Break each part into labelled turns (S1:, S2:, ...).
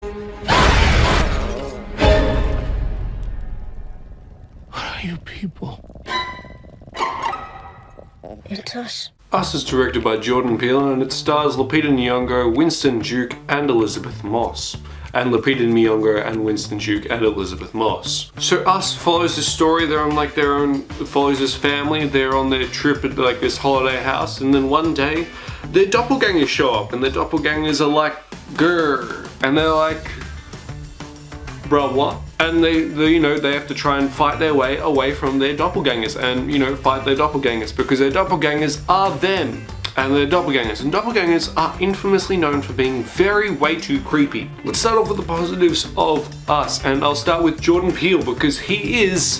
S1: What are you people?
S2: It's us.
S1: Us is directed by Jordan Peele and it stars Lupita Nyong'o, Winston Duke and Elizabeth Moss. And Lupita Nyong'o and Winston Duke and Elizabeth Moss. So Us follows this story, they're on like their own, follows this family, they're on their trip at like this holiday house, and then one day their doppelgangers show up and their doppelgangers are like, grrr, and they're like, bruh, what? And they you know, they have to try and fight their way away from their doppelgangers and, you know, fight their doppelgangers because their doppelgangers are them. And they're doppelgangers. And doppelgangers are infamously known for being way too creepy. Let's start off with the positives of Us. And I'll start with Jordan Peele because he is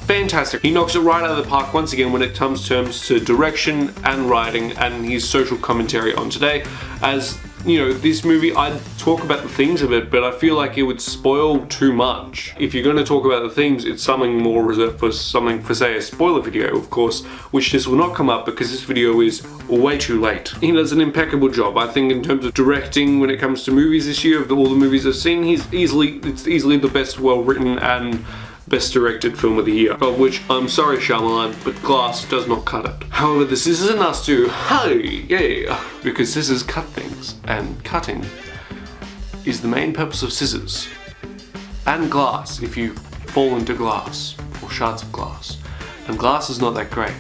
S1: fantastic. He knocks it right out of the park once again when it comes to direction and writing and his social commentary on today. As you know, this movie, I'd talk about the themes of it, but I feel like it would spoil too much. If you're going to talk about the themes, it's something more reserved for something for, say, a spoiler video, of course, which this will not come up because this video is way too late. He does an impeccable job. I think in terms of directing when it comes to movies this year, of all the movies I've seen, it's easily the best well-written and best directed film of the year, of which I'm sorry Shyamalan, but Glass does not cut it. However, this isn't us to, hey, yeah, because scissors cut things, and cutting is the main purpose of scissors. And glass, if you fall into glass, or shards of glass. And glass is not that great.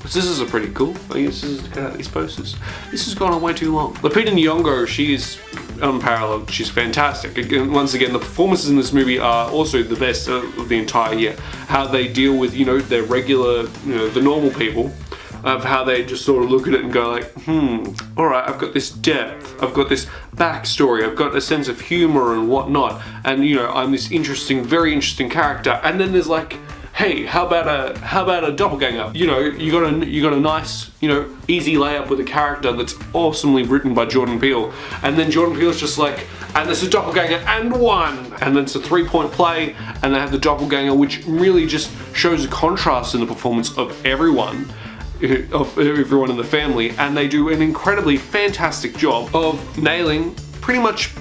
S1: But scissors are pretty cool. I use scissors to cut out these posters. This has gone on way too long. Lupita Nyong'o, she is unparalleled. She's fantastic. Again, once again, the performances in this movie are also the best of the entire year. How they deal with, you know, their regular, you know, the normal people, of how they just sort of look at it and go like, alright, I've got this depth, I've got this backstory, I've got a sense of humor and whatnot, and you know, I'm this interesting, very interesting character, and then there's like, hey, how about a doppelganger? You know, you got a nice, you know, easy layup with a character that's awesomely written by Jordan Peele, and then Jordan Peele's just like, and there's a doppelganger and one, and then it's a 3-point play, and they have the doppelganger, which really just shows a contrast in the performance of everyone in the family, and they do an incredibly fantastic job of nailing pretty much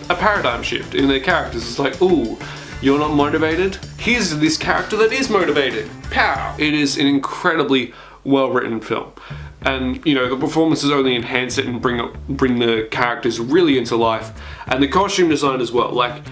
S1: a paradigm shift in their characters. It's like, ooh, you're not motivated? Here's this character that is motivated. Pow! It is an incredibly well-written film. And, you know, the performances only enhance it and bring the characters really into life. And the costume design as well. Like,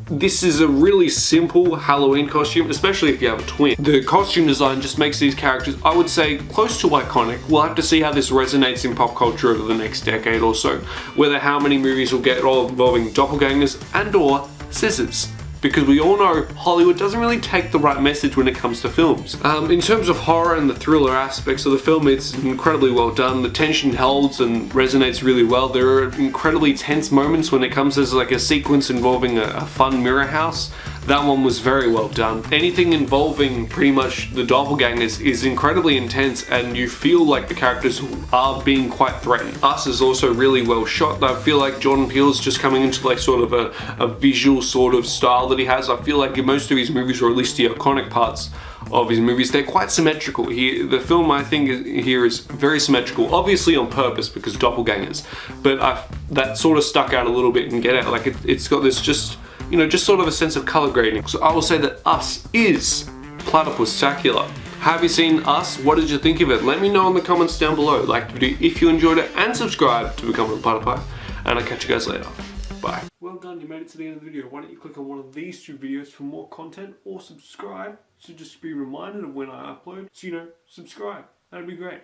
S1: this is a really simple Halloween costume, especially if you have a twin. The costume design just makes these characters, I would say, close to iconic. We'll have to see how this resonates in pop culture over the next decade or so. Whether how many movies will get all involving doppelgangers and or scissors. Because we all know Hollywood doesn't really take the right message when it comes to films. In terms of horror and the thriller aspects of the film, it's incredibly well done. The tension holds and resonates really well. There are incredibly tense moments when it comes to like a sequence involving a fun mirror house. That one was very well done. Anything involving pretty much the doppelgangers is incredibly intense and you feel like the characters are being quite threatened. Us is also really well shot. I feel like Jordan Peele's just coming into like sort of a visual sort of style that he has. I feel like in most of his movies, or at least the iconic parts of his movies, they're quite symmetrical. The film, I think, here is very symmetrical, obviously on purpose because doppelgangers, but that sort of stuck out a little bit in Get Out. Like it's got this just, you know, just sort of a sense of color grading. So I will say that Us is Platypus-tacular. Have you seen Us? What did you think of it? Let me know in the comments down below. Like the video if you enjoyed it, and subscribe to become a Platypus. And I'll catch you guys later. Bye. Well done, you made it to the end of the video. Why don't you click on one of these two videos for more content, or subscribe to just be reminded of when I upload. So, you know, subscribe. That'd be great.